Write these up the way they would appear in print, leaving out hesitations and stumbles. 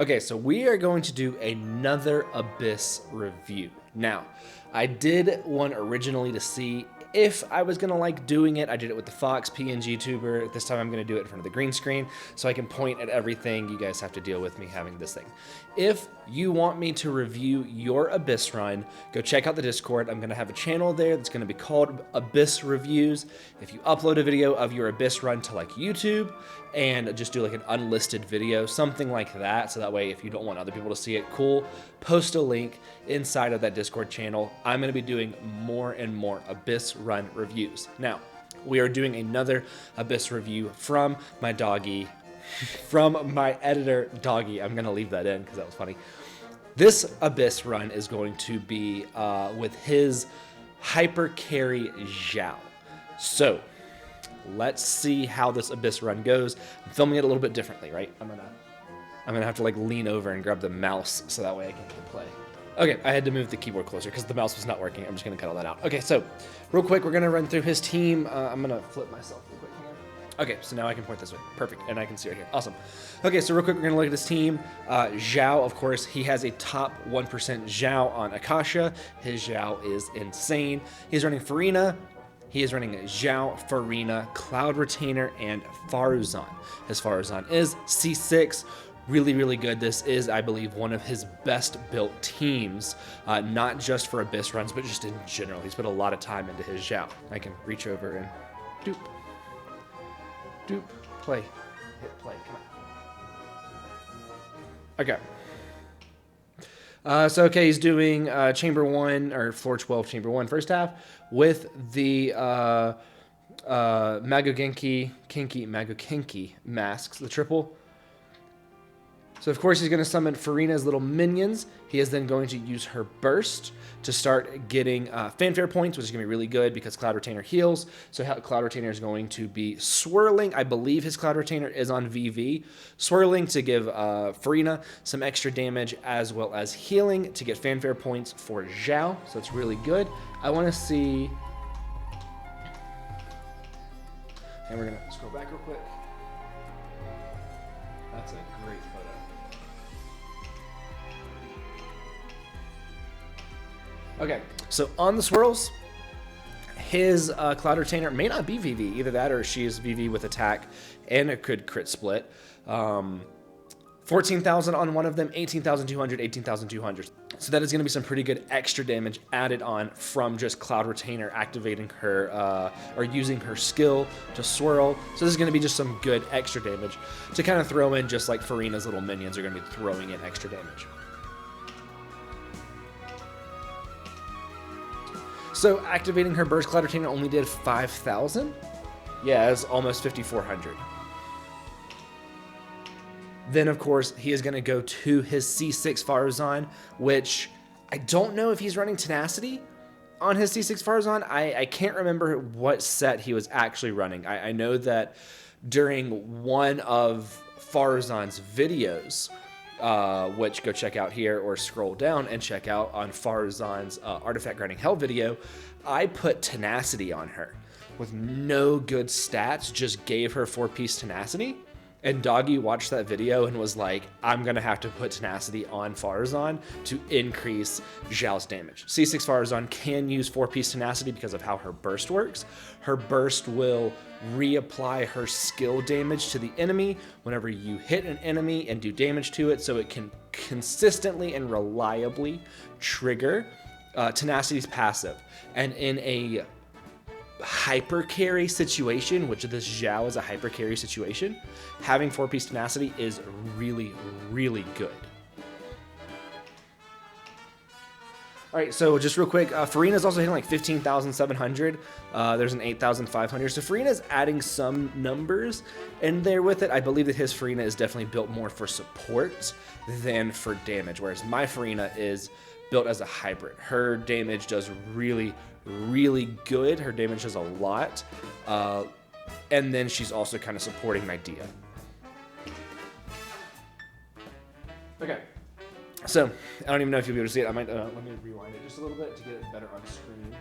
Okay, so we are going to do another Abyss review. Now, I did one originally to see if I was gonna like doing it. I did it with the Fox PNG tuber. This time I'm gonna do it in front of the green screen so I can point at everything. You guys have to deal with me having this thing. If you want me to review your Abyss run, go check out the Discord. I'm gonna have a channel there that's gonna be called Abyss Reviews. If you upload a video of your Abyss run to like YouTube and just do like an unlisted video, something like that, so that way if you don't want other people to see it, cool, post a link inside of that Discord channel. I'm gonna be doing more and more Abyss run reviews. Now, we are doing another Abyss review from my doggy, from my editor, Doggy. I'm gonna leave that in because that was funny. This Abyss run is going to be with his HyperCarry Xiao. So, let's see how this Abyss run goes. I'm filming it a little bit differently, right? I'm gonna have to like lean over and grab the mouse so that way I can play. Okay, I had to move the keyboard closer because the mouse was not working. I'm just gonna cut all that out. Okay, so real quick, we're gonna run through his team. I'm gonna flip myself real quick here. Okay, so now I can point this way. Perfect, and I can see right here. Awesome. Okay, so real quick, we're gonna look at his team. Xiao, of course, he has a top 1% Xiao on Akasha. His Xiao is insane. He's running Farina. He is running Xiao, Farina, Cloud Retainer, and Faruzan. His Faruzan is C6. Really, really good. This is, I believe, one of his best built teams, not just for Abyss runs, but just in general. He's put a lot of time into his Xiao. I can reach over and doop, doop, play, hit play, come on. Okay. So, okay, he's doing Chamber 1, or Floor 12, Chamber 1, first half, with the Magogenki masks, the triple. So, of course, he's going to summon Farina's little minions. He is then going to use her burst to start getting fanfare points, which is going to be really good because Cloud Retainer heals. So Cloud Retainer is going to be swirling. I believe his Cloud Retainer is on VV. Swirling to give Farina some extra damage as well as healing to get fanfare points for Xiao. So it's really good. I want to see... And we're going to scroll back real quick. That's a great photo. Okay, so on the swirls, his Cloud Retainer may not be VV, either that or she is VV with attack and it could crit split. 14,000 on one of them, 18,200, 18,200. So that is going to be some pretty good extra damage added on from just Cloud Retainer activating her or using her skill to swirl. So this is going to be just some good extra damage to kind of throw in, just like Farina's little minions are going to be throwing in extra damage. So activating her burst, Cloud Retainer only did 5,000. Yeah, it's almost 5,400. Then, of course, he is going to go to his C6 Faruzan, which I don't know if he's running Tenacity on his C6 Faruzan. I can't remember what set he was actually running. I know that during one of Faruzan's videos, which go check out here or scroll down and check out on Faruzan's Artifact Grinding Hell video, I put Tenacity on her with no good stats, just gave her 4-piece Tenacity. And Doggy watched that video and was like, I'm going to have to put Tenacity on Faruzan to increase Xiao's damage. C6 Faruzan can use 4-piece Tenacity because of how her burst works. Her burst will reapply her skill damage to the enemy whenever you hit an enemy and do damage to it, so it can consistently and reliably trigger Tenacity's passive. And in a HyperCarry situation, which this Xiao is a HyperCarry situation, having 4-piece Tenacity is really, really good. All right, so just real quick, Farina's also hitting like 15,700. There's an 8,500. So Farina's adding some numbers in there with it. I believe that his Farina is definitely built more for support than for damage, whereas my Farina is built as a hybrid. Her damage does really, really good. Her damage does a lot. And then she's also kind of supporting my Dia. Okay. So, I don't even know if you'll be able to see it. I might, let me rewind it just a little bit to get it better on screen.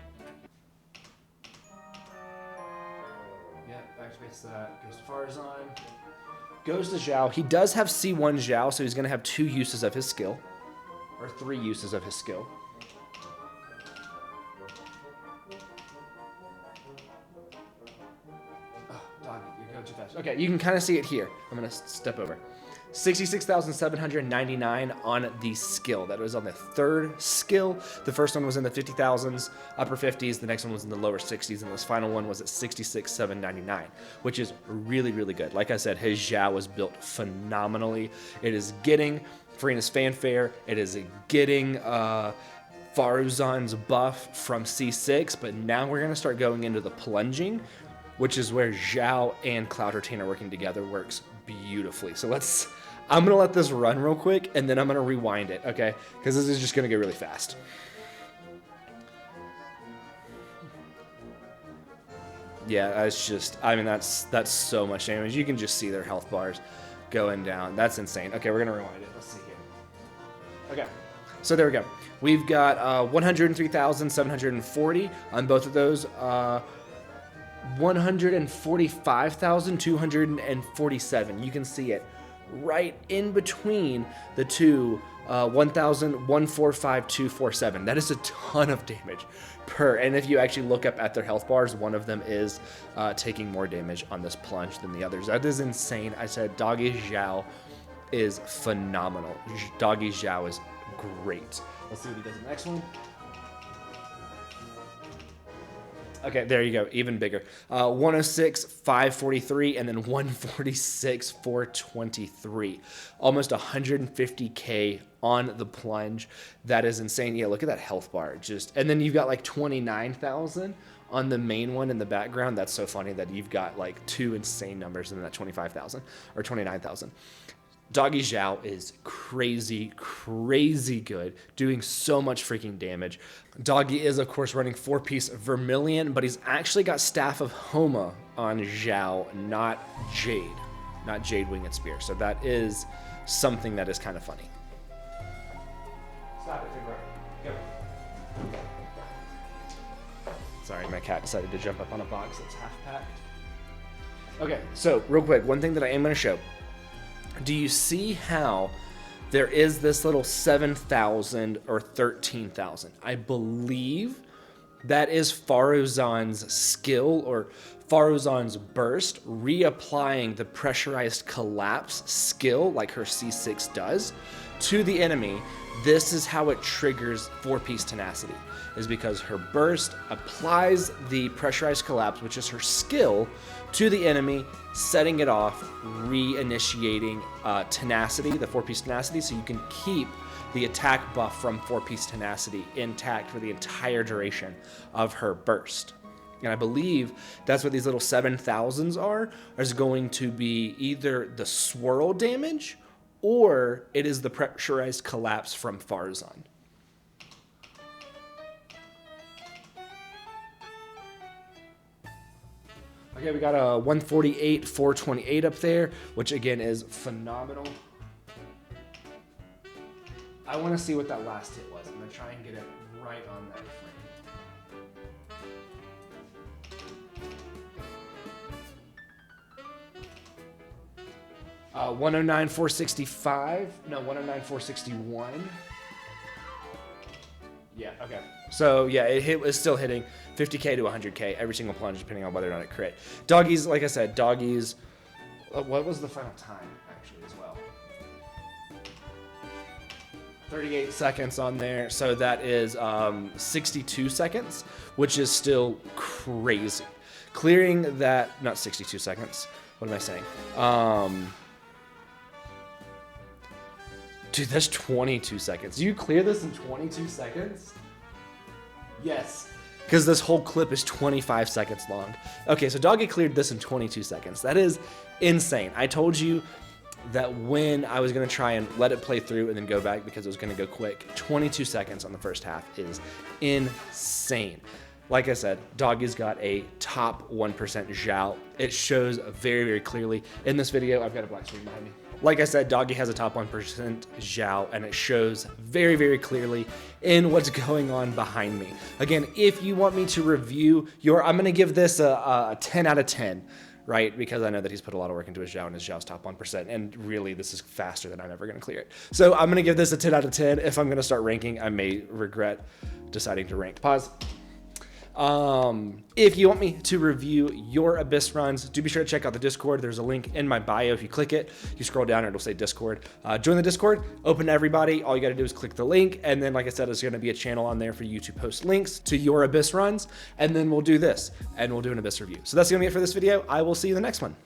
Yeah, activates that, goes to Faruzan. Goes to Xiao. He does have C1 Xiao, so he's going to have 2 uses of his skill. Or 3 uses of his skill. Oh, dog, you're going too fast. Okay, you can kind of see it here. I'm going to step over. 66,799 on the skill. That was on the 3rd skill. The first one was in the 50,000s, upper 50s. The next one was in the lower 60s. And this final one was at 66,799, which is really, really good. Like I said, his Xiao was built phenomenally. It is getting Farina's fanfare. It is getting Faruzan's buff from C6. But now we're going to start going into the plunging, which is where Xiao and Cloud Retain are working together. Works beautifully. So I'm going to let this run real quick, and then I'm going to rewind it, okay? Because this is just going to go really fast. Yeah, it's just, I mean, that's so much damage. You can just see their health bars going down. That's insane. Okay, we're going to rewind it. Let's see here. Okay, so there we go. We've got 103,740 on both of those. 145,247. You can see it right in between the two 1,145,247. That is a ton of damage per. And if you actually look up at their health bars, one of them is taking more damage on this plunge than the others. That is insane. I said Doggy Xiao is phenomenal. Doggy Xiao is great. Let's see what he does in the next one. Okay, there you go, even bigger. 106, 543, and then 146, 423. Almost 150k on the plunge. That is insane. Yeah, look at that health bar. And then you've got like 29,000 on the main one in the background. That's so funny that you've got like 2 insane numbers in that 25,000 or 29,000. Doggy Xiao is crazy, crazy good, doing so much freaking damage. Doggy is, of course, running 4-piece Vermilion, but he's actually got Staff of Homa on Xiao, not Jade Winged Spear. So that is something that is kind of funny. Stop it, Go. Sorry, my cat decided to jump up on a box that's half packed. Okay, so real quick, one thing that I am going to show. Do you see how there is this little 7,000 or 13,000? I believe that is Faruzan's skill or Faruzan's burst, reapplying the pressurized collapse skill like her C6 does to the enemy. This is how it triggers 4-piece tenacity, is because her burst applies the pressurized collapse, which is her skill, to the enemy, setting it off, reinitiating tenacity, the 4-piece tenacity, so you can keep the attack buff from 4-piece tenacity intact for the entire duration of her burst. And I believe that's what these little 7,000s are, is going to be either the swirl damage or it is the pressurized collapse from Faruzan. Okay, we got a 148, 428 up there, which again is phenomenal. I want to see what that last hit was. I'm going to try and get it right on that frame. 109, 465. No, 109, 461. Yeah, okay. So yeah, it was still hitting 50k to 100k every single plunge, depending on whether or not it crit. Doggies, like I said, doggies. What was the final time actually as well? 38 seconds on there, so that is 62 seconds, which is still crazy. Clearing that, not 62 seconds. What am I saying? Dude, that's 22 seconds. You clear this in 22 seconds? Yes. Because this whole clip is 25 seconds long. Okay, so Doggy cleared this in 22 seconds. That is insane. I told you that when I was going to try and let it play through and then go back because it was going to go quick, 22 seconds on the first half is insane. Like I said, Doggy's got a top 1% Xiao. It shows very, very clearly. In this video, I've got a black screen behind me. Like I said, Doggy has a top 1% Xiao, and it shows very, very clearly in what's going on behind me. Again, if you want me to review I'm going to give this a 10 out of 10 right? Because I know that he's put a lot of work into his Xiao, and his Xiao's top 1%. And really, this is faster than I'm ever going to clear it. So I'm going to give this a 10 out of 10. If I'm going to start ranking, I may regret deciding to rank. Pause. If you want me to review your Abyss runs, do be sure to check out the Discord. There's a link in my bio. If you click it, you scroll down and it'll say Discord. Join the Discord, open to everybody. All you got to do is click the link. And then, like I said, there's going to be a channel on there for you to post links to your Abyss runs. And then we'll do this and we'll do an Abyss review. So that's going to be it for this video. I will see you in the next one.